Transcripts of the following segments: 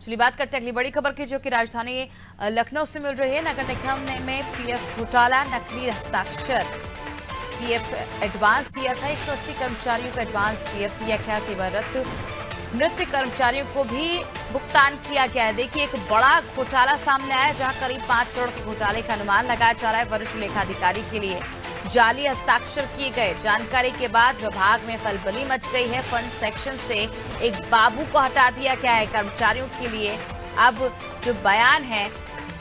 चलिए बात करते हैं अगली बड़ी खबर की, जो कि राजधानी लखनऊ से मिल रही है। नगर निगम में पीएफ घोटाला, नकली हस्ताक्षर, पीएफ एडवांस दिया था। 180 कर्मचारियों को एडवांस पीएफ दिया गया। सेवारत नृत्य कर्मचारियों को भी भुगतान किया गया है। देखिए, एक बड़ा घोटाला सामने आया है, जहां करीब 5 करोड़ के घोटाले का अनुमान लगाया जा रहा है। वरिष्ठ लेखाधिकारी के लिए जाली हस्ताक्षर किए गए। जानकारी के बाद विभाग में खलबली मच गई है। फंड सेक्शन से एक बाबू को हटा दिया गया है। कर्मचारियों के लिए अब जो बयान है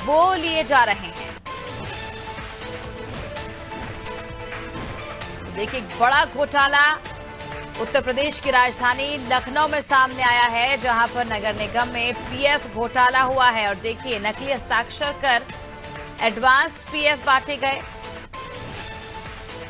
वो लिए जा रहे हैं। देखिए, बड़ा घोटाला उत्तर प्रदेश की राजधानी लखनऊ में सामने आया है, जहां पर नगर निगम में पीएफ घोटाला हुआ है। और देखिए, नकली हस्ताक्षर कर एडवांस पीएफ बांटे गए।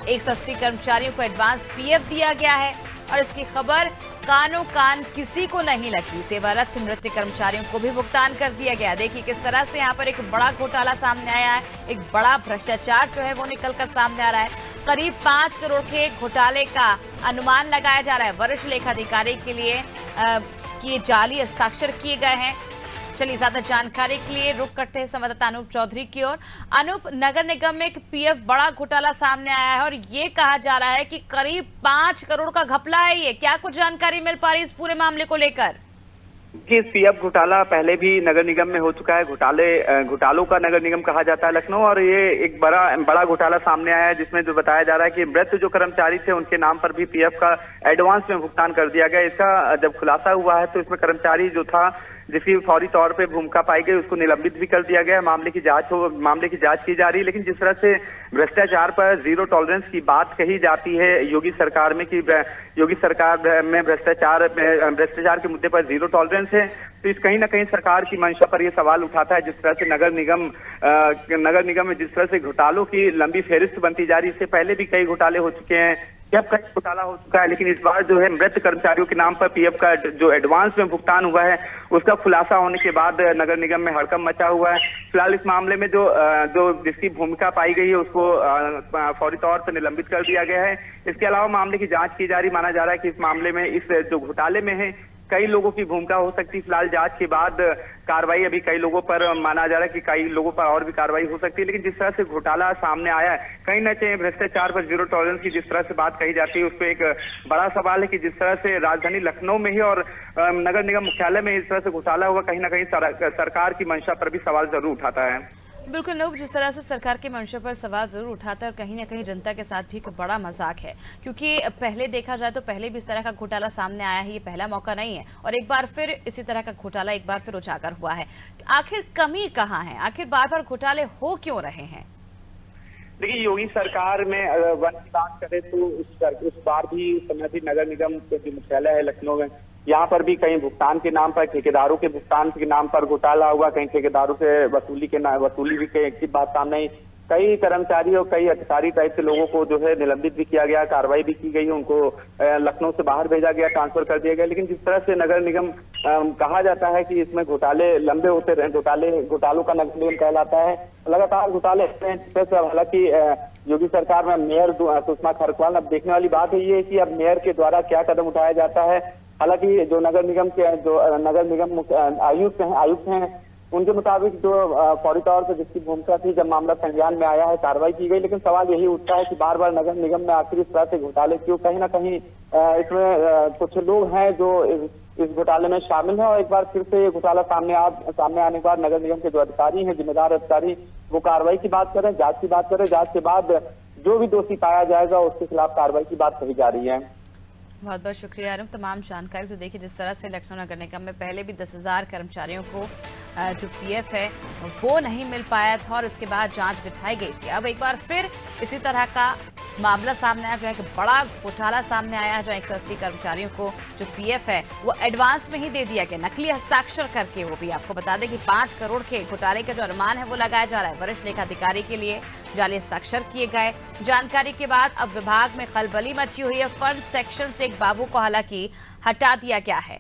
180 कर्मचारियों को एडवांस पीएफ दिया गया है और इसकी खबर कानो कान किसी को नहीं लगी। सेवारत नृत्य कर्मचारियों को भी भुगतान कर दिया गया। देखिए किस तरह से यहाँ पर एक बड़ा घोटाला सामने आया है, एक बड़ा भ्रष्टाचार जो है वो निकलकर सामने आ रहा है। करीब 5 करोड़ के घोटाले का अनुमान लगाया जा रहा है। वरिष्ठ लेखाधिकारी के लिए कि जाली हस्ताक्षर किए गए हैं। चलिए ज्यादा जानकारी के लिए रुक करते हैं संवाददाता अनूप चौधरी की ओर। अनूप, नगर निगम में एक पीएफ बड़ा घोटाला सामने आया है और ये कहा जा रहा है कि करीब 5 करोड़ का घपला है। ये क्या कुछ जानकारी मिल पा रही है इस पूरे मामले को लेकर? कि पीएफ घोटाला पहले भी नगर निगम में हो चुका है। घोटालों का नगर निगम कहा जाता है लखनऊ, और ये एक बड़ा घोटाला सामने आया है, जिसमें जो बताया जा रहा है कि मृत जो कर्मचारी थे उनके नाम पर भी पीएफ का एडवांस में भुगतान कर दिया गया। इसका जब खुलासा हुआ है तो इसमें कर्मचारी जो था जिसकी फौरी तौर पे भूमिका पाई गई उसको निलंबित भी कर दिया गया। मामले की जांच की जा रही है। लेकिन जिस तरह से भ्रष्टाचार पर जीरो टॉलरेंस की बात कही जाती है योगी सरकार में, कि योगी सरकार में भ्रष्टाचार के मुद्दे पर जीरो टॉलरेंस है, तो इस कहीं ना कहीं सरकार की मंशा पर यह सवाल उठाता है। जिस तरह से नगर निगम में जिस तरह से घोटालों की लंबी फेहरिस्त बनती जा रही है। इससे पहले भी कई घोटाले हो चुके हैं, जब कई घोटाला हो चुका है, लेकिन इस बार जो है मृत कर्मचारियों के नाम पर पीएफ का जो एडवांस में भुगतान हुआ है उसका खुलासा होने के बाद नगर निगम में हड़कंप मचा हुआ है। फिलहाल इस मामले में जो जिसकी भूमिका पाई गई है उसको फौरी तौर पर निलंबित कर दिया गया है। इसके अलावा मामले की जांच की जा रही। माना जा रहा है कि इस मामले में, इस जो घोटाले में है, कई लोगों की भूमिका हो सकती है। फिलहाल जांच के बाद कार्रवाई, अभी कई लोगों पर माना जा रहा है कि कई लोगों पर और भी कार्रवाई हो सकती है। लेकिन जिस तरह से घोटाला सामने आया है, कहीं ना कहीं भ्रष्टाचार पर जीरो टॉलरेंस की जिस तरह से बात कही जाती है उस पर एक बड़ा सवाल है कि जिस तरह से राजधानी लखनऊ में ही और नगर निगम मुख्यालय में इस तरह से घोटाला हुआ, कहीं ना कहीं सरकार की मंशा पर भी सवाल जरूर उठाता है। बिल्कुल नूब, जिस तरह से सरकार के मंशा पर सवाल जरूर उठाता है और कहीं ना कहीं जनता के साथ भी एक बड़ा मजाक है, क्योंकि पहले देखा जाए तो पहले भी इस तरह का घोटाला सामने आया है। ये पहला मौका नहीं है और एक बार फिर इसी तरह का घोटाला एक बार फिर उजागर हुआ है। आखिर कमी कहाँ है? आखिर बार बार घोटाले हो क्यों रहे हैं? देखिए, योगी सरकार में वन की बात करें तो उस बार भी समय भी नगर निगम के जो मुख्यालय है लखनऊ में, यहाँ पर भी कहीं भुगतान के नाम पर, ठेकेदारों के भुगतान के नाम पर घोटाला हुआ। कहीं ठेकेदारों से वसूली भी की बात सामने आई। कई कर्मचारी और कई अधिकारी टाइप के लोगों को जो है निलंबित भी किया गया, कार्रवाई भी की गई, उनको लखनऊ से बाहर भेजा गया, ट्रांसफर कर दिया गया। लेकिन जिस तरह से नगर निगम कहा जाता है कि इसमें घोटाले लंबे होते रहे, घोटालों का नगर निगम कहलाता है, लगातार घोटाले। हालांकि योगी सरकार में मेयर सुषमा खरकवाल, अब देखने वाली बात है ये कि अब मेयर के द्वारा क्या कदम उठाया जाता है। हालांकि जो नगर निगम आयुक्त हैं उनके मुताबिक जो फौरी तौर पर जिसकी भूमिका थी, जब मामला संज्ञान में आया है, कार्रवाई की गई। लेकिन सवाल यही उठता है कि बार बार नगर निगम में आखिर इस तरह से घोटाले क्यों? कहीं ना कहीं इसमें कुछ लोग हैं जो इस घोटाले में शामिल हैं, और एक बार फिर से ये घोटाला सामने आने के बाद नगर निगम के जो अधिकारी हैं, जिम्मेदार अधिकारी, वो कार्रवाई की बात करें, जांच की बात करें। जांच के बाद जो भी दोषी पाया जाएगा उसके खिलाफ कार्रवाई की बात कही जा रही है। बहुत बहुत शुक्रिया अरुण, तमाम जानकारी। तो देखिए, जिस तरह से लखनऊ नगर निगम में पहले भी 10,000 कर्मचारियों को जो पीएफ है वो नहीं मिल पाया था और उसके बाद जांच बिठाई गई थी। अब एक बार फिर इसी तरह का मामला सामने आया, जो है कि बड़ा घोटाला सामने आया है, जो 180 कर्मचारियों को जो पीएफ है वो एडवांस में ही दे दिया गया, नकली हस्ताक्षर करके। वो भी आपको बता दें कि 5 करोड़ के घोटाले का जो अनुमान है वो लगाया जा रहा है। वरिष्ठ लेखाधिकारी के लिए जाली हस्ताक्षर किए गए। जानकारी के बाद अब विभाग में खलबली मची हुई है। फंड सेक्शन से एक बाबू को हालांकि हटा दिया गया है।